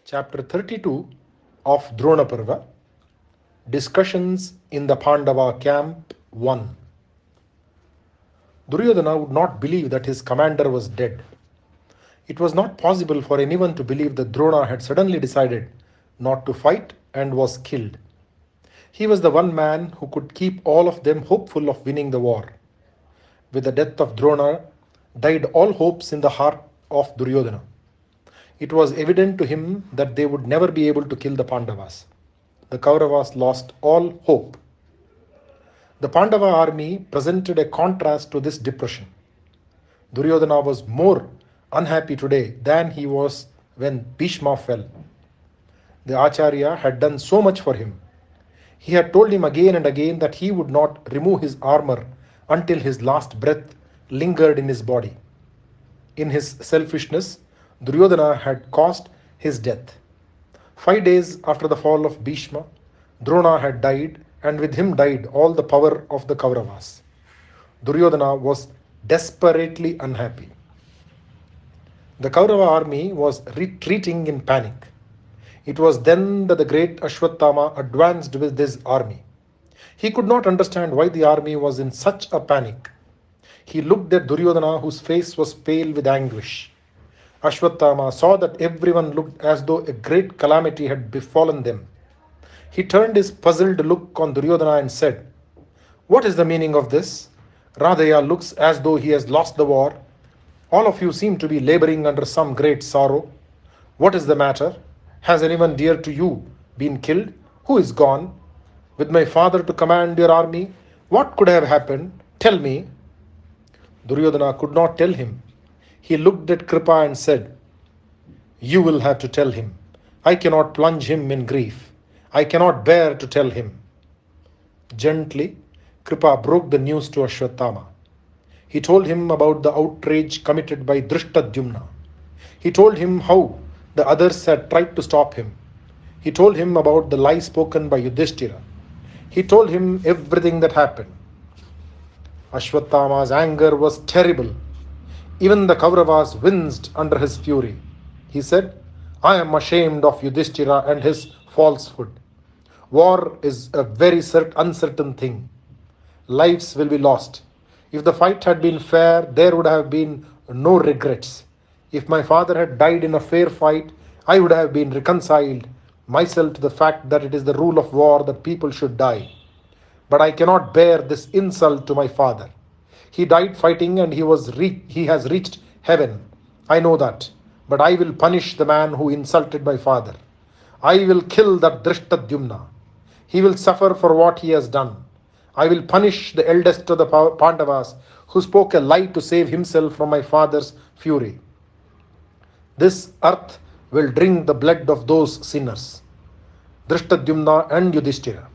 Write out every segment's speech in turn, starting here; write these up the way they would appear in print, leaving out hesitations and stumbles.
Chapter 32 of Drona Parva. Discussions in the Pandava camp 1. Duryodhana would not believe that his commander was dead. It was not possible for anyone to believe that Drona had suddenly decided not to fight and was killed. He was the one man who could keep all of them hopeful of winning the war. With the death of Drona, died all hopes in the heart of Duryodhana. It was evident to him that they would never be able to kill the Pandavas. The Kauravas lost all hope. The Pandava army presented a contrast to this depression. Duryodhana was more unhappy today than he was when Bhishma fell. The Acharya had done so much for him. He had told him again and again that he would not remove his armor until his last breath lingered in his body. In his selfishness, Duryodhana had caused his death. 5 days after the fall of Bhishma, Drona had died, and with him died all the power of the Kauravas. Duryodhana was desperately unhappy. The Kaurava army was retreating in panic. It was then that the great Ashwatthama advanced with his army. He could not understand why the army was in such a panic. He looked at Duryodhana, whose face was pale with anguish. Ashwatthama saw that everyone looked as though a great calamity had befallen them. He turned his puzzled look on Duryodhana and said, "What is the meaning of this? Radhaya looks as though he has lost the war. All of you seem to be laboring under some great sorrow. What is the matter? Has anyone dear to you been killed? Who is gone? With my father to command your army, what could have happened? Tell me." Duryodhana could not tell him. He looked at Kripa and said, "You will have to tell him. I cannot plunge him in grief. I cannot bear to tell him." Gently, Kripa broke the news to Ashwatthama. He told him about the outrage committed by Drishtadyumna. He told him how the others had tried to stop him. He told him about the lie spoken by Yudhishthira. He told him everything that happened. Ashwatthama's anger was terrible. Even the Kauravas winced under his fury. He said, "I am ashamed of Yudhishthira and his falsehood. War is a very uncertain thing. Lives will be lost. If the fight had been fair, there would have been no regrets. If my father had died in a fair fight, I would have been reconciled myself to the fact that it is the rule of war that people should die. But I cannot bear this insult to my father. He died fighting and he has reached heaven. I know that. But I will punish the man who insulted my father. I will kill that Drishtadyumna. He will suffer for what he has done. I will punish the eldest of the Pandavas who spoke a lie to save himself from my father's fury. This earth will drink the blood of those sinners, Drishtadyumna and Yudhishthira.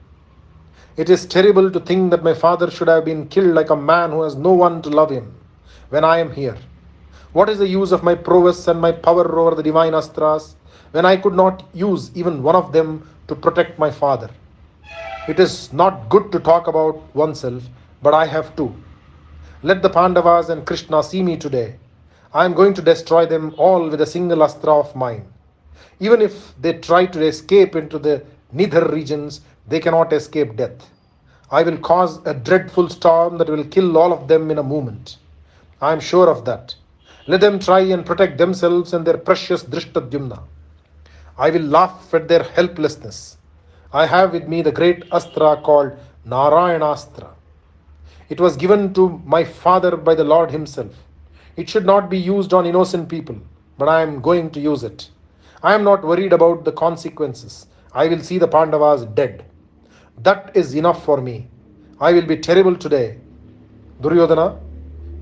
It is terrible to think that my father should have been killed like a man who has no one to love him when I am here. What is the use of my prowess and my power over the divine astras when I could not use even one of them to protect my father? It is not good to talk about oneself, but I have to. Let the Pandavas and Krishna see me today. I am going to destroy them all with a single astra of mine. Even if they try to escape into the Nidhar regions, they cannot escape death. I will cause a dreadful storm that will kill all of them in a moment. I am sure of that. Let them try and protect themselves and their precious Drishtadyumna. I will laugh at their helplessness. I have with me the great astra called Narayanastra. It was given to my father by the Lord himself. It should not be used on innocent people, but I am going to use it. I am not worried about the consequences. I will see the Pandavas dead. That is enough for me. I will be terrible today. Duryodhana,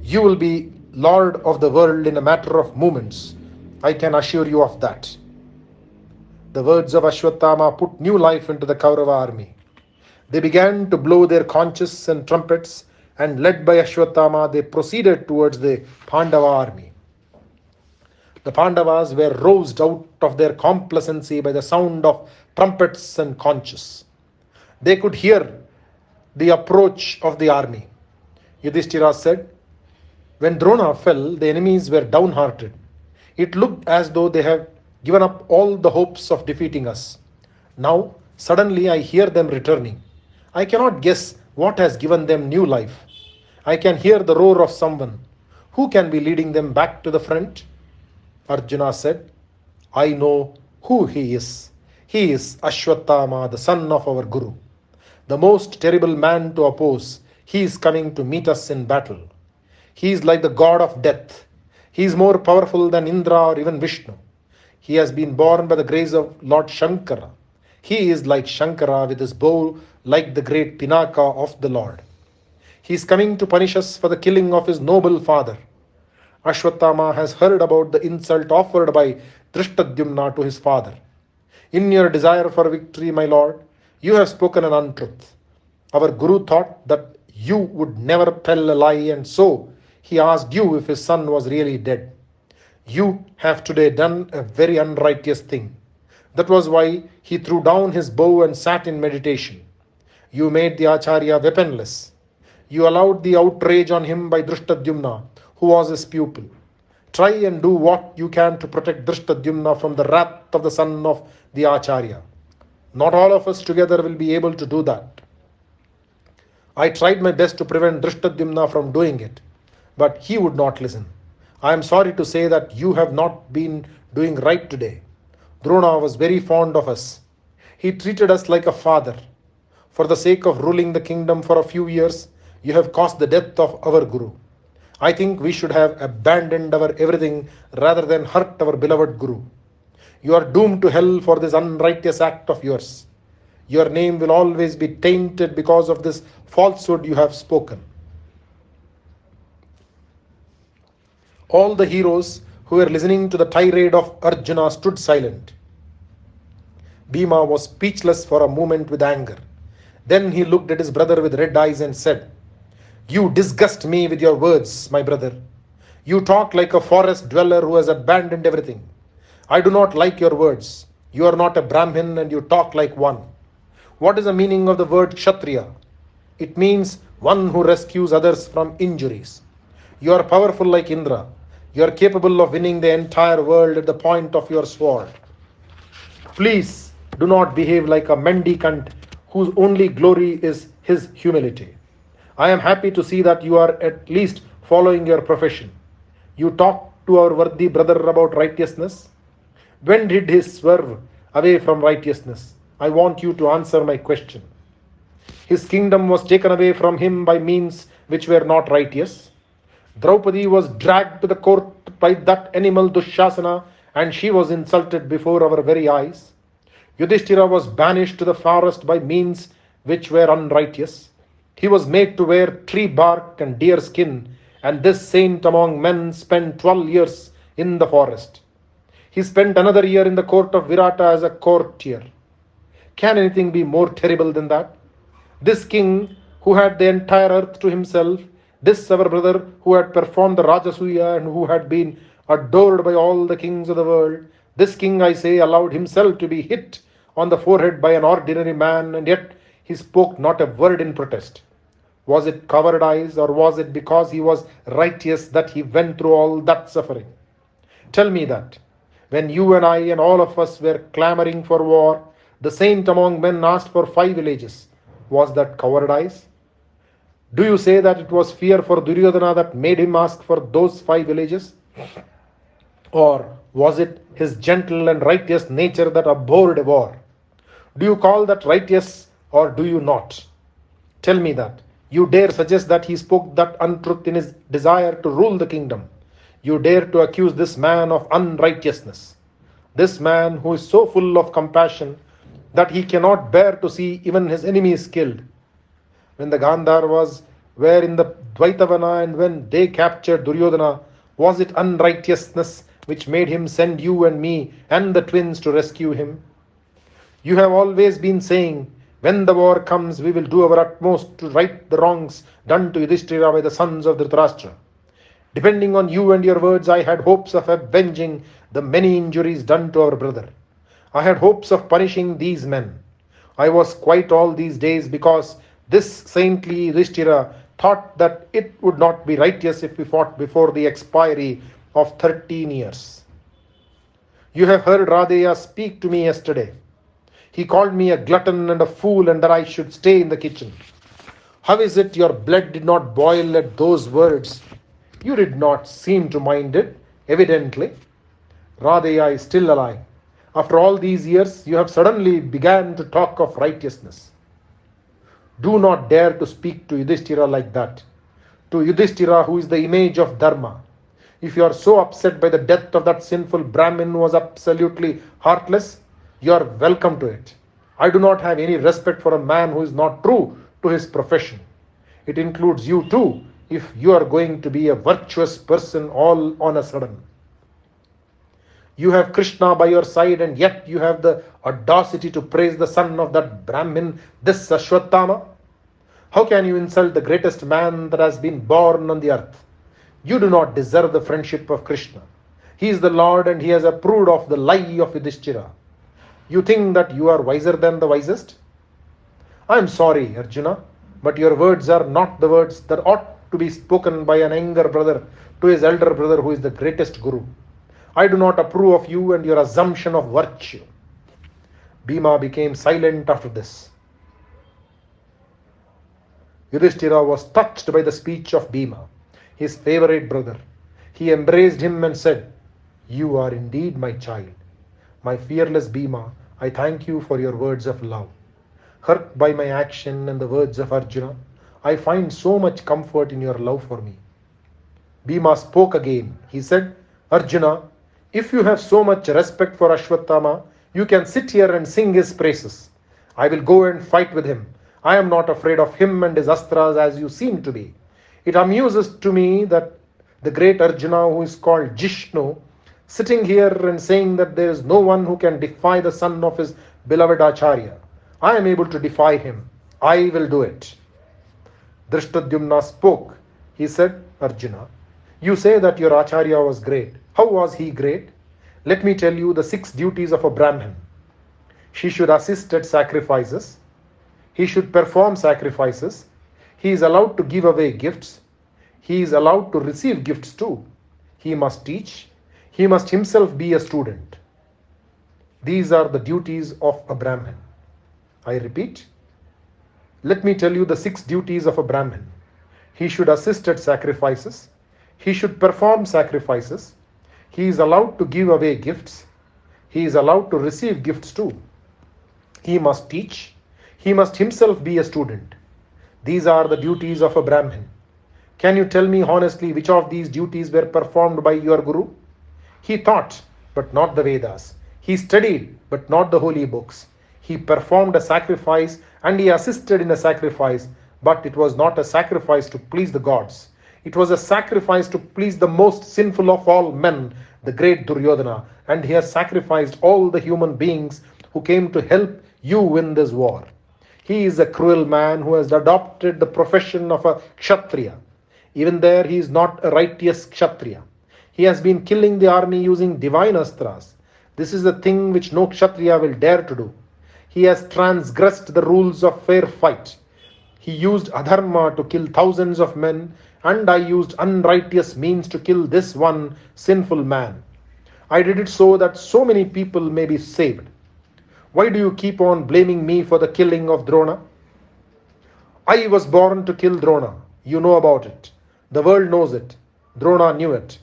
you will be Lord of the world in a matter of moments. I can assure you of that." The words of Ashwatthama put new life into the Kaurava army. They began to blow their conches and trumpets, and led by Ashwatthama, they proceeded towards the Pandava army. The Pandavas were roused out of their complacency by the sound of trumpets and conches. They could hear the approach of the army. Yudhishthira said, "When Drona fell, the enemies were downhearted. It looked as though they had given up all the hopes of defeating us. Now, suddenly I hear them returning. I cannot guess what has given them new life. I can hear the roar of someone. Who can be leading them back to the front? Arjuna said, I know who he is. He is Ashwatthama, the son of our Guru. The most terrible man to oppose. He is coming to meet us in battle. He is like the god of death. He is more powerful than Indra or even Vishnu. He has been born by the grace of Lord Shankara. He is like Shankara with his bow like the great Pinaka of the Lord. He is coming to punish us for the killing of his noble father. Ashwatthama has heard about the insult offered by Drishtadyumna to his father. In your desire for victory, my lord, you have spoken an untruth. Our Guru thought that you would never tell a lie, and so he asked you if his son was really dead. You have today done a very unrighteous thing. That was why he threw down his bow and sat in meditation. You made the Acharya weaponless. You allowed the outrage on him by Drishtadyumna, who was his pupil. Try and do what you can to protect Drishtadyumna from the wrath of the son of the Acharya. Not all of us together will be able to do that. I tried my best to prevent Drishtadyumna from doing it, but he would not listen. I am sorry to say that you have not been doing right today. Drona was very fond of us. He treated us like a father. For the sake of ruling the kingdom for a few years, you have caused the death of our Guru. I think we should have abandoned our everything rather than hurt our beloved Guru. You are doomed to hell for this unrighteous act of yours. Your name will always be tainted because of this falsehood you have spoken. All the heroes who were listening to the tirade of Arjuna stood silent. Bhima was speechless for a moment with anger. Then he looked at his brother with red eyes and said, You disgust me with your words, my brother. You talk like a forest dweller who has abandoned everything. I do not like your words. You are not a Brahmin and you talk like one. What is the meaning of the word Kshatriya? It means one who rescues others from injuries. You are powerful like Indra. You are capable of winning the entire world at the point of your sword. Please do not behave like a mendicant whose only glory is his humility. I am happy to see that you are at least following your profession. You talk to our worthy brother about righteousness. When did he swerve away from righteousness? I want you to answer my question. His kingdom was taken away from him by means which were not righteous. Draupadi was dragged to the court by that animal Dushasana, and she was insulted before our very eyes. Yudhishthira was banished to the forest by means which were unrighteous. He was made to wear tree bark and deer skin, and this saint among men spent 12 years in the forest. He spent another year in the court of Virata as a courtier. Can anything be more terrible than that? This king who had the entire earth to himself, this our brother who had performed the Rajasuya and who had been adored by all the kings of the world, this king, I say, allowed himself to be hit on the forehead by an ordinary man, and yet he spoke not a word in protest. Was it cowardice, or was it because he was righteous that he went through all that suffering? Tell me that. When you and I and all of us were clamoring for war, the saint among men asked for 5 villages. Was that cowardice? Do you say that it was fear for Duryodhana that made him ask for those 5 villages? Or was it his gentle and righteous nature that abhorred war? Do you call that righteous or do you not? Tell me that. You dare suggest that he spoke that untruth in his desire to rule the kingdom. You dare to accuse this man of unrighteousness. This man who is so full of compassion that he cannot bear to see even his enemies killed. When the Gandharvas were in the Dvaitavana and when they captured Duryodhana, was it unrighteousness which made him send you and me and the twins to rescue him? You have always been saying, when the war comes, we will do our utmost to right the wrongs done to Yudhishthira by the sons of Dhritarashtra. Depending on you and your words, I had hopes of avenging the many injuries done to our brother. I had hopes of punishing these men. I was quiet all these days because this saintly Yudhishthira thought that it would not be righteous if we fought before the expiry of 13 years. You have heard Radeya speak to me yesterday. He called me a glutton and a fool and that I should stay in the kitchen. How is it your blood did not boil at those words? You did not seem to mind it, evidently. Radeya is still alive. After all these years, you have suddenly begun to talk of righteousness. Do not dare to speak to Yudhishthira like that. To Yudhishthira, who is the image of Dharma. If you are so upset by the death of that sinful Brahmin who was absolutely heartless, you are welcome to it. I do not have any respect for a man who is not true to his profession. It includes you too, if you are going to be a virtuous person all on a sudden. You have Krishna by your side and yet you have the audacity to praise the son of that Brahmin, this Ashwatthama. How can you insult the greatest man that has been born on the earth? You do not deserve the friendship of Krishna. He is the Lord and he has approved of the lie of Yudhishthira. You think that you are wiser than the wisest? I am sorry, Arjuna, but your words are not the words that ought to be spoken by an younger brother to his elder brother who is the greatest guru. I do not approve of you and your assumption of virtue. Bhima became silent after this. Yudhishthira was touched by the speech of Bhima, his favorite brother. He embraced him and said, You are indeed my child. My fearless Bhima, I thank you for your words of love. Hurt by my action and the words of Arjuna, I find so much comfort in your love for me. Bhima spoke again. He said, Arjuna, if you have so much respect for Ashwatthama, you can sit here and sing his praises. I will go and fight with him. I am not afraid of him and his astras as you seem to be. It amuses to me that the great Arjuna, who is called Jishnu, sitting here and saying that there is no one who can defy the son of his beloved Acharya. I am able to defy him. I will do it. Drishtadyumna spoke. He said, Arjuna, you say that your Acharya was great. How was he great? Let me tell you the 6 duties of a Brahmin. She should assist at sacrifices. He should perform sacrifices. He is allowed to give away gifts. He is allowed to receive gifts too. He must teach. He must himself be a student. These are the duties of a Brahmin. I repeat, let me tell you the 6 duties of a Brahmin. He should assist at sacrifices. He should perform sacrifices. He is allowed to give away gifts. He is allowed to receive gifts too. He must teach. He must himself be a student. These are the duties of a Brahmin. Can you tell me honestly which of these duties were performed by your Guru? He taught, but not the Vedas. He studied, but not the holy books. He performed a sacrifice and he assisted in a sacrifice, but it was not a sacrifice to please the gods. It was a sacrifice to please the most sinful of all men, the great Duryodhana, and he has sacrificed all the human beings who came to help you win this war. He is a cruel man who has adopted the profession of a Kshatriya. Even there he is not a righteous Kshatriya. He has been killing the army using divine astras. This is a thing which no Kshatriya will dare to do. He has transgressed the rules of fair fight. He used adharma to kill thousands of men, and I used unrighteous means to kill this one sinful man. I did it so that so many people may be saved. Why do you keep on blaming me for the killing of Drona? I was born to kill Drona. You know about it. The world knows it. Drona knew it.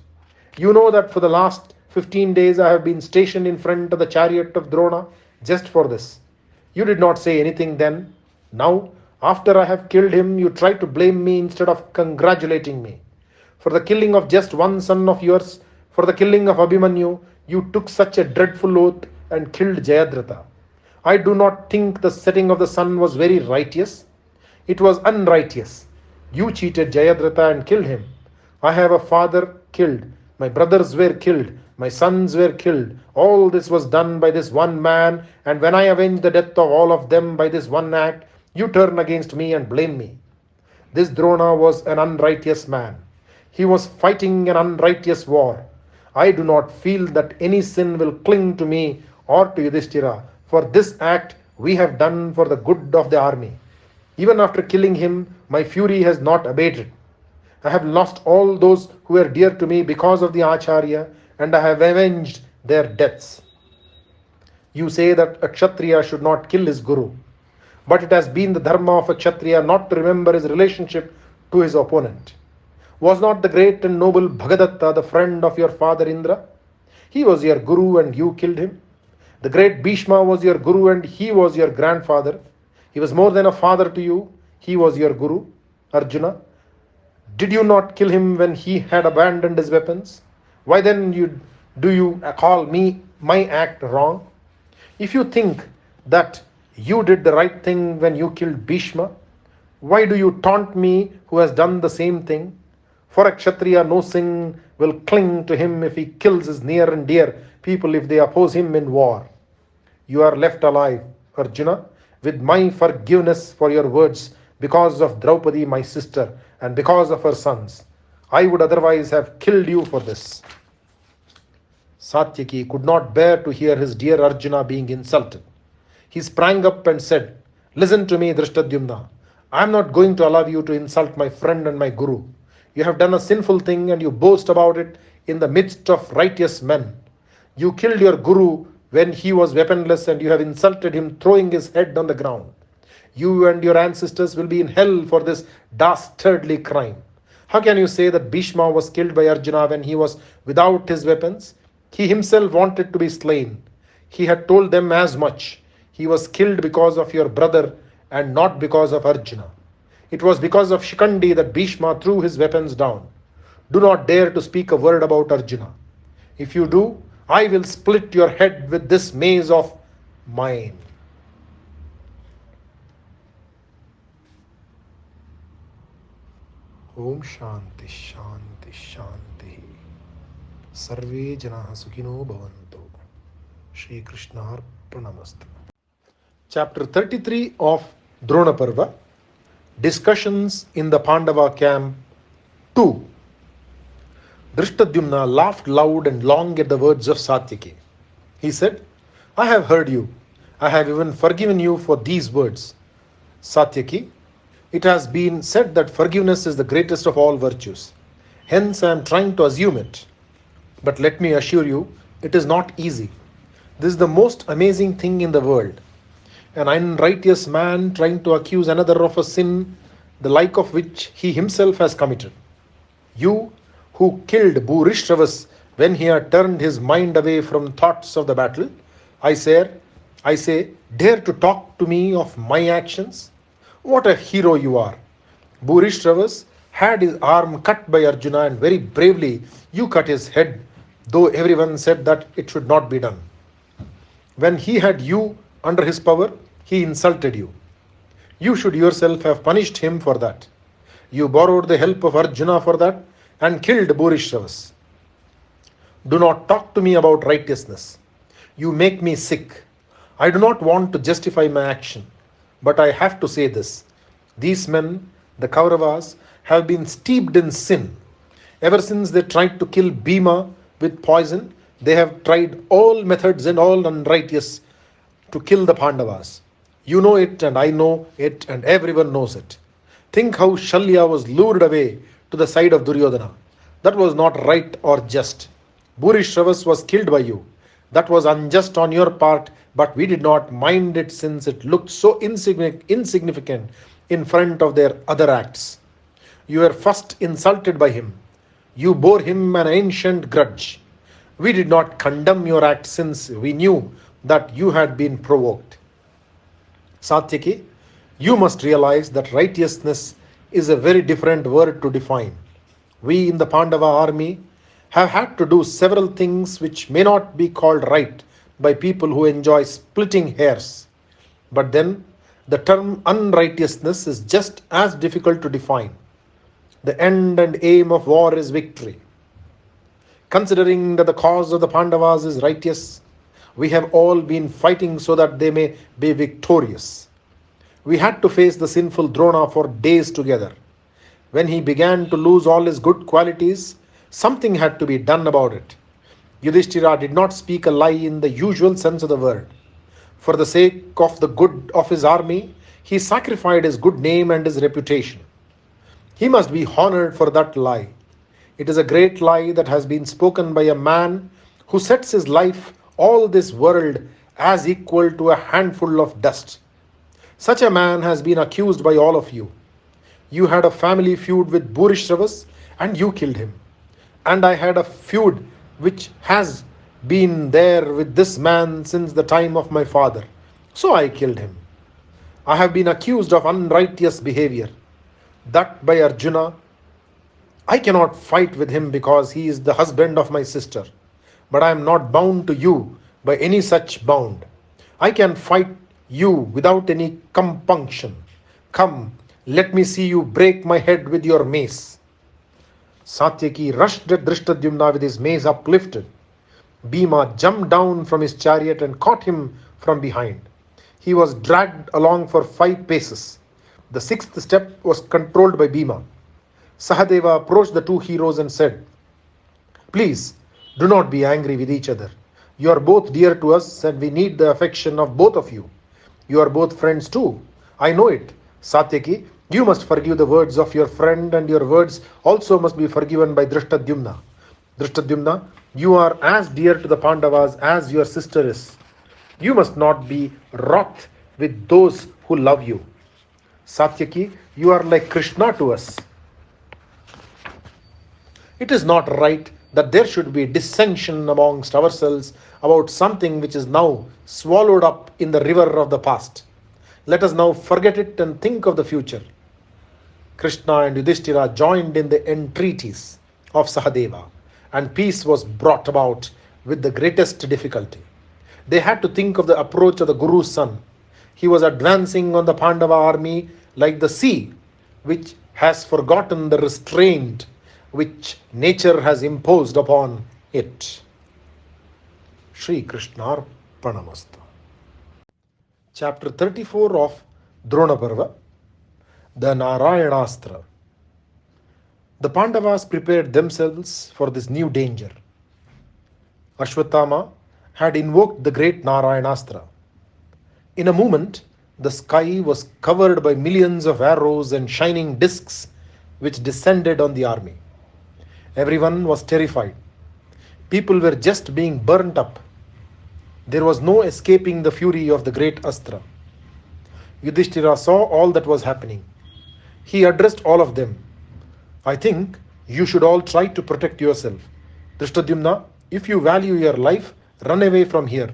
You know that for the last 15 days I have been stationed in front of the chariot of Drona just for this. You did not say anything then. Now, after I have killed him, you try to blame me instead of congratulating me. For the killing of just one son of yours, for the killing of Abhimanyu, you took such a dreadful oath and killed Jayadratha. I do not think the setting of the sun was very righteous. It was unrighteous. You cheated Jayadratha and killed him. I have a father killed. My brothers were killed. My sons were killed. All this was done by this one man, and when I avenge the death of all of them by this one act, you turn against me and blame me. This Drona was an unrighteous man. He was fighting an unrighteous war. I do not feel that any sin will cling to me or to Yudhishthira, for this act we have done for the good of the army. Even after killing him, my fury has not abated. I have lost all those who were dear to me because of the Acharya, and I have avenged their deaths. You say that a Kshatriya should not kill his Guru, but it has been the dharma of a Kshatriya not to remember his relationship to his opponent. Was not the great and noble Bhagadatta the friend of your father Indra? He was your Guru and you killed him. The great Bhishma was your Guru and he was your grandfather. He was more than a father to you. He was your Guru. Arjuna, did you not kill him when he had abandoned his weapons? Why then do you call my act wrong? If you think that you did the right thing when you killed Bhishma, why do you taunt me who has done the same thing? For a Kshatriya, no sin will cling to him if he kills his near and dear people if they oppose him in war. You are left alive, Arjuna, with my forgiveness for your words because of Draupadi, my sister, and because of her sons. I would otherwise have killed you for this. Satyaki could not bear to hear his dear Arjuna being insulted. He sprang up and said, Listen to me, Drishtadyumna. I am not going to allow you to insult my friend and my Guru. You have done a sinful thing and you boast about it in the midst of righteous men. You killed your Guru when he was weaponless and you have insulted him throwing his head on the ground. You and your ancestors will be in hell for this dastardly crime. How can you say that Bhishma was killed by Arjuna when he was without his weapons? He himself wanted to be slain. He had told them as much. He was killed because of your brother and not because of Arjuna. It was because of Shikandi that Bhishma threw his weapons down. Do not dare to speak a word about Arjuna. If you do, I will split your head with this mace of mine. Om Shanti Shanti Shanti. Sarve Janaha Sukhino Bhavantu. Shri Krishna Arpanamastu. Chapter 33 of Drona Parva. Discussions in the Pandava camp 2. Drishtadyumna laughed loud and long at the words of Satyaki. He said, I have heard you. I have even forgiven you for these words. Satyaki, it has been said that forgiveness is the greatest of all virtues. Hence I am trying to assume it. But let me assure you, it is not easy. This is the most amazing thing in the world. An unrighteous man trying to accuse another of a sin, the like of which he himself has committed. You, who killed Bhurishravas when he had turned his mind away from thoughts of the battle, I say, dare to talk to me of my actions? What a hero you are! Bhurishravas had his arm cut by Arjuna and very bravely you cut his head, though everyone said that it should not be done. When he had you under his power, he insulted you. You should yourself have punished him for that. You borrowed the help of Arjuna for that and killed Bhurishravas. Do not talk to me about righteousness. You make me sick. I do not want to justify my action, but I have to say this. These men, the Kauravas, have been steeped in sin. Ever since they tried to kill Bhima with poison, they have tried all methods and all unrighteous to kill the Pandavas. You know it and I know it and everyone knows it. Think how Shalya was lured away to the side of Duryodhana. That was not right or just. Bhurishravas was killed by you. That was unjust on your part, but we did not mind it since it looked so insignificant in front of their other acts. You were first insulted by him. You bore him an ancient grudge. We did not condemn your act since we knew that you had been provoked. Satyaki, you must realize that righteousness is a very different word to define. We in the Pandava army have had to do several things which may not be called right by people who enjoy splitting hairs. But then, the term unrighteousness is just as difficult to define. The end and aim of war is victory. Considering that the cause of the Pandavas is righteous, we have all been fighting so that they may be victorious. We had to face the sinful Drona for days together. When he began to lose all his good qualities, something had to be done about it. Yudhishthira did not speak a lie in the usual sense of the word. For the sake of the good of his army, he sacrificed his good name and his reputation. He must be honored for that lie. It is a great lie that has been spoken by a man who sets his life, all this world, as equal to a handful of dust. Such a man has been accused by all of you. You had a family feud with Bhurisravas and you killed him. And I had a feud which has been there with this man since the time of my father. So I killed him. I have been accused of unrighteous behavior. That by Arjuna. I cannot fight with him because he is the husband of my sister. But I am not bound to you by any such bound. I can fight you without any compunction. Come, let me see you break my head with your mace. Satyaki rushed at Drishtadyumna with his mace uplifted. Bhima jumped down from his chariot and caught him from behind. He was dragged along for 5 paces. The 6th step was controlled by Bhima. Sahadeva approached the two heroes and said, "Please, do not be angry with each other. You are both dear to us and we need the affection of both of you. You are both friends too. I know it. Satyaki, you must forgive the words of your friend and your words also must be forgiven by Drishtadyumna. Drishtadyumna, you are as dear to the Pandavas as your sister is. You must not be wroth with those who love you. Satyaki, you are like Krishna to us. It is not right that there should be dissension amongst ourselves about something which is now swallowed up in the river of the past. Let us now forget it and think of the future." Krishna and Yudhishthira joined in the entreaties of Sahadeva, and peace was brought about with the greatest difficulty. They had to think of the approach of the Guru's son. He was advancing on the Pandava army like the sea, which has forgotten the restraint which nature has imposed upon it. Shri Krishna Arpanamastu. Chapter 34 of Drona Parva, the Narayanastra. The Pandavas prepared themselves for this new danger. Ashwatthama had invoked the great Narayanastra. In a moment, the sky was covered by millions of arrows and shining discs which descended on the army. Everyone was terrified. People were just being burnt up. There was no escaping the fury of the great Astra. Yudhishthira saw all that was happening. He addressed all of them. "I think you should all try to protect yourself. Drishtadyumna, if you value your life, run away from here.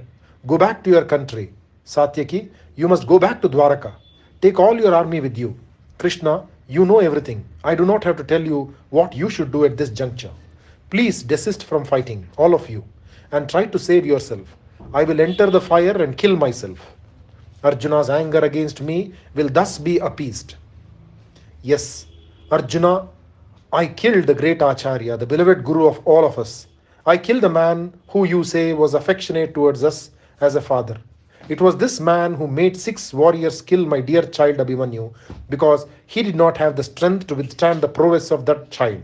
Go back to your country. Satyaki, you must go back to Dwaraka. Take all your army with you. Krishna, you know everything. I do not have to tell you what you should do at this juncture. Please desist from fighting, all of you, and try to save yourself. I will enter the fire and kill myself. Arjuna's anger against me will thus be appeased." Yes, Arjuna, I killed the great Acharya, the beloved Guru of all of us. I killed the man who you say was affectionate towards us as a father. It was this man who made 6 warriors kill my dear child Abhimanyu because he did not have the strength to withstand the prowess of that child.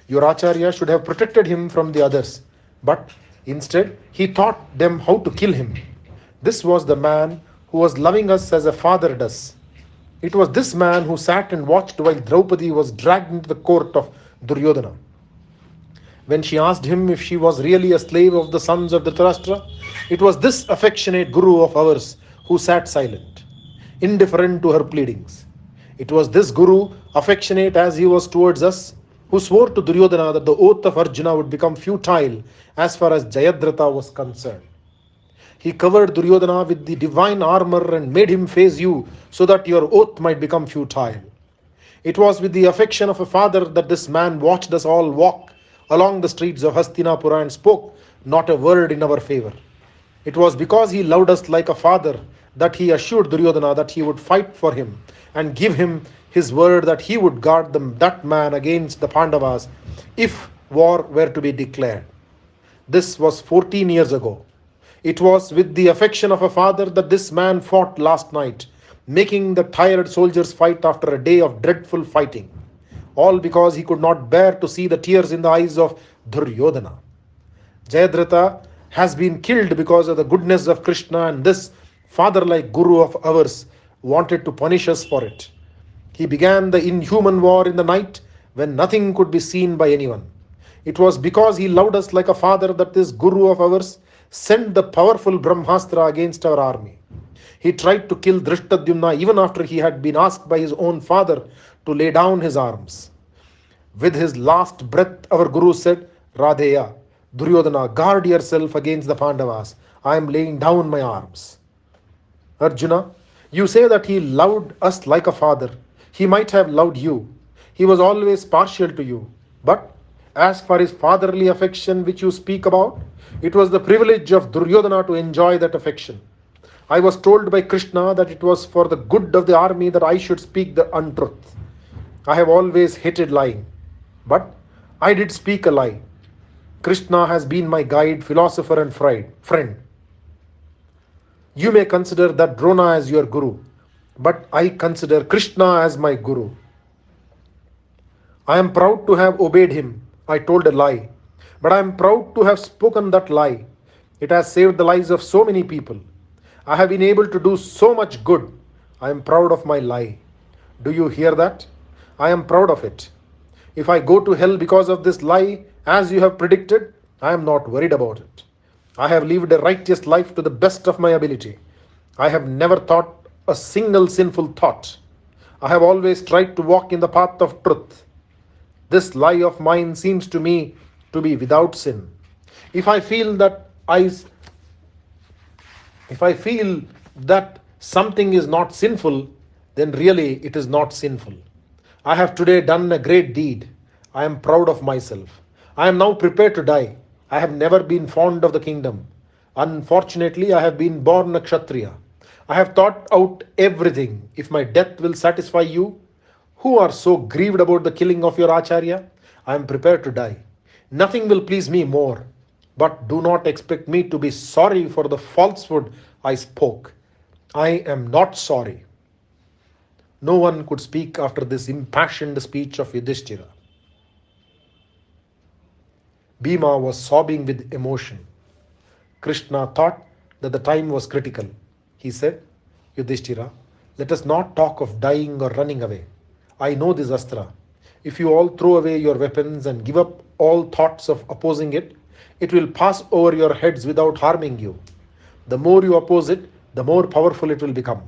Your Acharya should have protected him from the others, but instead he taught them how to kill him. This was the man who was loving us as a father does. It was this man who sat and watched while Draupadi was dragged into the court of Duryodhana. When she asked him if she was really a slave of the sons of Dhritarashtra, it was this affectionate Guru of ours who sat silent, indifferent to her pleadings. It was this Guru, affectionate as he was towards us, who swore to Duryodhana that the oath of Arjuna would become futile as far as Jayadratha was concerned. He covered Duryodhana with the divine armor and made him face you so that your oath might become futile. It was with the affection of a father that this man watched us all walk along the streets of Hastinapura and spoke not a word in our favor. It was because he loved us like a father that he assured Duryodhana that he would fight for him and give him his word that he would guard that man against the Pandavas if war were to be declared. This was 14 years ago. It was with the affection of a father that this man fought last night, making the tired soldiers fight after a day of dreadful fighting, all because he could not bear to see the tears in the eyes of Duryodhana. Jayadratha has been killed because of the goodness of Krishna, and this father-like Guru of ours wanted to punish us for it. He began the inhuman war in the night when nothing could be seen by anyone. It was because he loved us like a father that this Guru of ours sent the powerful Brahmastra against our army. He tried to kill Drishtadyumna even after he had been asked by his own father to lay down his arms. With his last breath, our Guru said, Radheya, Duryodhana, guard yourself against the Pandavas. I am laying down my arms. Arjuna, you say that he loved us like a father. He might have loved you. He was always partial to you. But as for his fatherly affection which you speak about, it was the privilege of Duryodhana to enjoy that affection. I was told by Krishna that it was for the good of the army that I should speak the untruth. I have always hated lying. But I did speak a lie. Krishna has been my guide, philosopher, and friend. You may consider that Drona as your Guru, but I consider Krishna as my Guru. I am proud to have obeyed him. I told a lie, but I am proud to have spoken that lie. It has saved the lives of so many people. I have been able to do so much good. I am proud of my lie. Do you hear that? I am proud of it. If I go to hell because of this lie, as you have predicted, I am not worried about it. I have lived a righteous life to the best of my ability. I have never thought a single sinful thought. I have always tried to walk in the path of truth. This lie of mine seems to me to be without sin. If I feel that something is not sinful, then really it is not sinful. I have today done a great deed. I am proud of myself. I am now prepared to die. I have never been fond of the kingdom. Unfortunately, I have been born a Kshatriya. I have thought out everything. If my death will satisfy you, who are so grieved about the killing of your Acharya, I am prepared to die. Nothing will please me more. But do not expect me to be sorry for the falsehood I spoke. I am not sorry. No one could speak after this impassioned speech of Yudhishthira. Bhima was sobbing with emotion. Krishna thought that the time was critical. He said, Yudhishthira, let us not talk of dying or running away. I know this astra. If you all throw away your weapons and give up all thoughts of opposing it, it will pass over your heads without harming you. The more you oppose it, the more powerful it will become.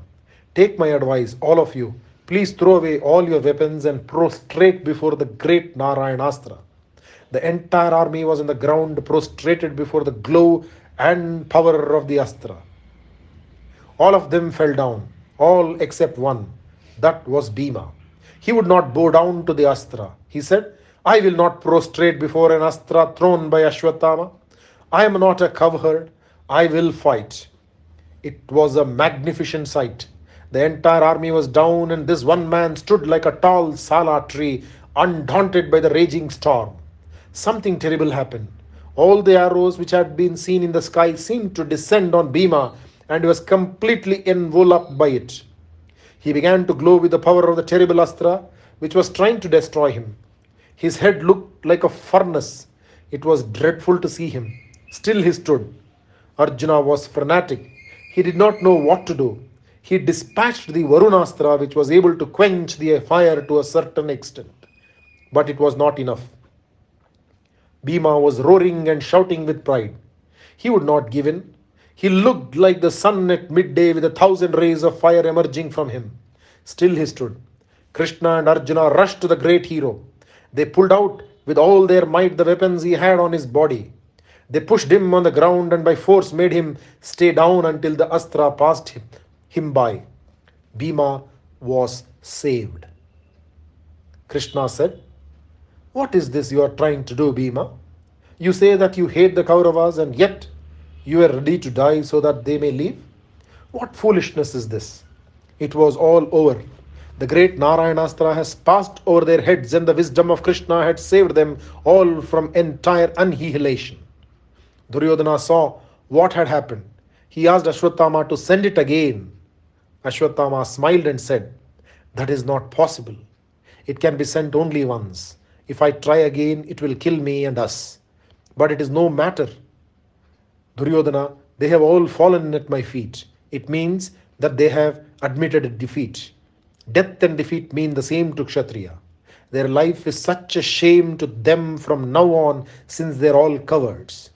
Take my advice, all of you. Please throw away all your weapons and prostrate before the great Narayanastra. The entire army was on the ground, prostrated before the glow and power of the astra. All of them fell down, all except one. That was Bhima. He would not bow down to the astra. He said, I will not prostrate before an astra thrown by Ashwatthama. I am not a cowherd. I will fight. It was a magnificent sight. The entire army was down, and this one man stood like a tall sala tree, undaunted by the raging storm. Something terrible happened. All the arrows which had been seen in the sky seemed to descend on Bhima, and he was completely enveloped by it. He began to glow with the power of the terrible astra, which was trying to destroy him. His head looked like a furnace. It was dreadful to see him. Still he stood. Arjuna was frantic. He did not know what to do. He dispatched the Varunastra, which was able to quench the fire to a certain extent. But it was not enough. Bhima was roaring and shouting with pride. He would not give in. He looked like the sun at midday with 1,000 rays of fire emerging from him. Still he stood. Krishna and Arjuna rushed to the great hero. They pulled out with all their might the weapons he had on his body. They pushed him on the ground and by force made him stay down until the astra passed him by. Bhima was saved. Krishna said, What is this you are trying to do, Bhima? You say that you hate the Kauravas and yet you are ready to die so that they may live? What foolishness is this? It was all over. The great Narayanastra has passed over their heads and the wisdom of Krishna had saved them all from entire annihilation. Duryodhana saw what had happened. He asked Ashwatthama to send it again. Ashwatthama smiled and said, That is not possible. It can be sent only once. If I try again, it will kill me and us. But it is no matter. Duryodhana, they have all fallen at my feet. It means that they have admitted a defeat. Death and defeat mean the same to Kshatriya. Their life is such a shame to them from now on since they're all cowards.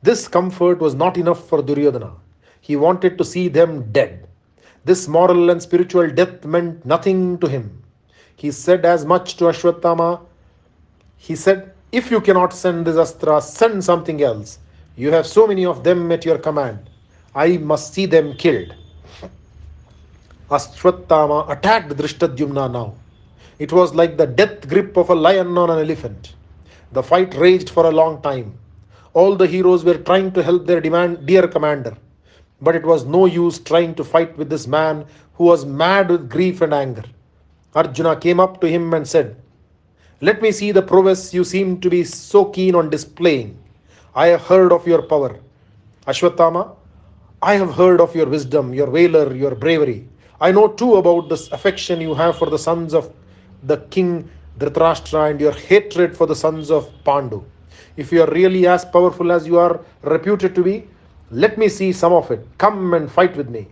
This comfort was not enough for Duryodhana. He wanted to see them dead. This moral and spiritual death meant nothing to him. He said as much to Ashwatthama. He said, if you cannot send this astra, send something else. You have so many of them at your command. I must see them killed. Ashwatthama attacked Drishtadyumna now. It was like the death grip of a lion on an elephant. The fight raged for a long time. All the heroes were trying to help their dear commander. But it was no use trying to fight with this man who was mad with grief and anger. Arjuna came up to him and said, let me see the prowess you seem to be so keen on displaying. I have heard of your power. Ashwatthama, I have heard of your wisdom, your valor, your bravery. I know too about this affection you have for the sons of the king Dhritarashtra and your hatred for the sons of Pandu. If you are really as powerful as you are reputed to be, let me see some of it. Come and fight with me.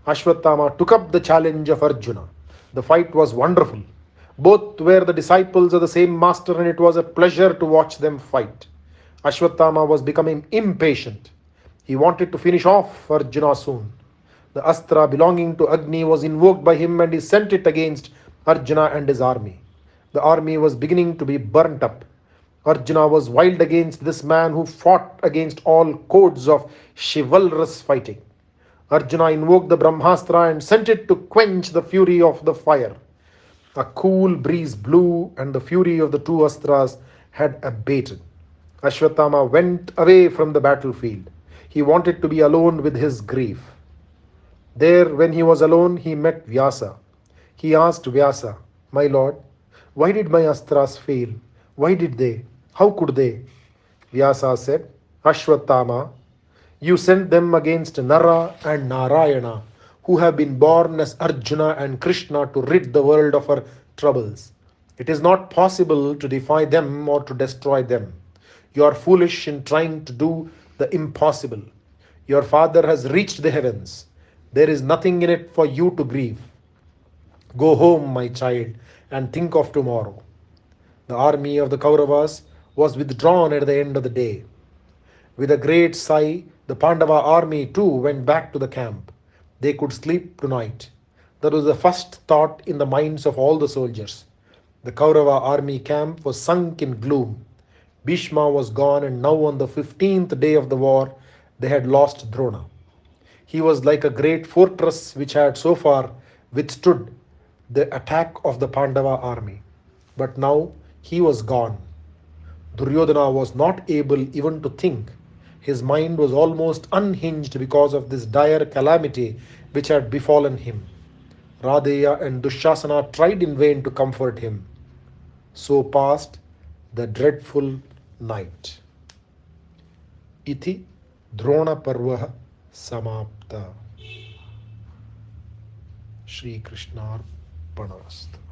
Ashwatthama took up the challenge of Arjuna. The fight was wonderful. Both were the disciples of the same master and it was a pleasure to watch them fight. Ashwatthama was becoming impatient. He wanted to finish off Arjuna soon. The astra belonging to Agni was invoked by him and he sent it against Arjuna and his army. The army was beginning to be burnt up. Arjuna was wild against this man who fought against all codes of chivalrous fighting. Arjuna invoked the Brahmastra and sent it to quench the fury of the fire. A cool breeze blew and the fury of the two astras had abated. Ashwatthama went away from the battlefield. He wanted to be alone with his grief. There, when he was alone, he met Vyasa. He asked Vyasa, my lord, why did my astras fail? Why did they? How could they? Vyasa said, Ashwatthama, you sent them against Nara and Narayana, who have been born as Arjuna and Krishna to rid the world of our troubles. It is not possible to defy them or to destroy them. You are foolish in trying to do the impossible. Your father has reached the heavens. There is nothing in it for you to grieve. Go home, my child, and think of tomorrow. The army of the Kauravas was withdrawn at the end of the day. With a great sigh, the Pandava army too went back to the camp. They could sleep tonight. That was the first thought in the minds of all the soldiers. The Kaurava army camp was sunk in gloom. Bhishma was gone and now on the 15th day of the war, they had lost Drona. He was like a great fortress which had so far withstood the attack of the Pandava army. But now he was gone. Duryodhana was not able even to think. His mind was almost unhinged because of this dire calamity which had befallen him. Radeya and Dushasana tried in vain to comfort him. So passed the dreadful night. Iti Drona Parvaha Samapta. Shri Krishna Arpanamastu.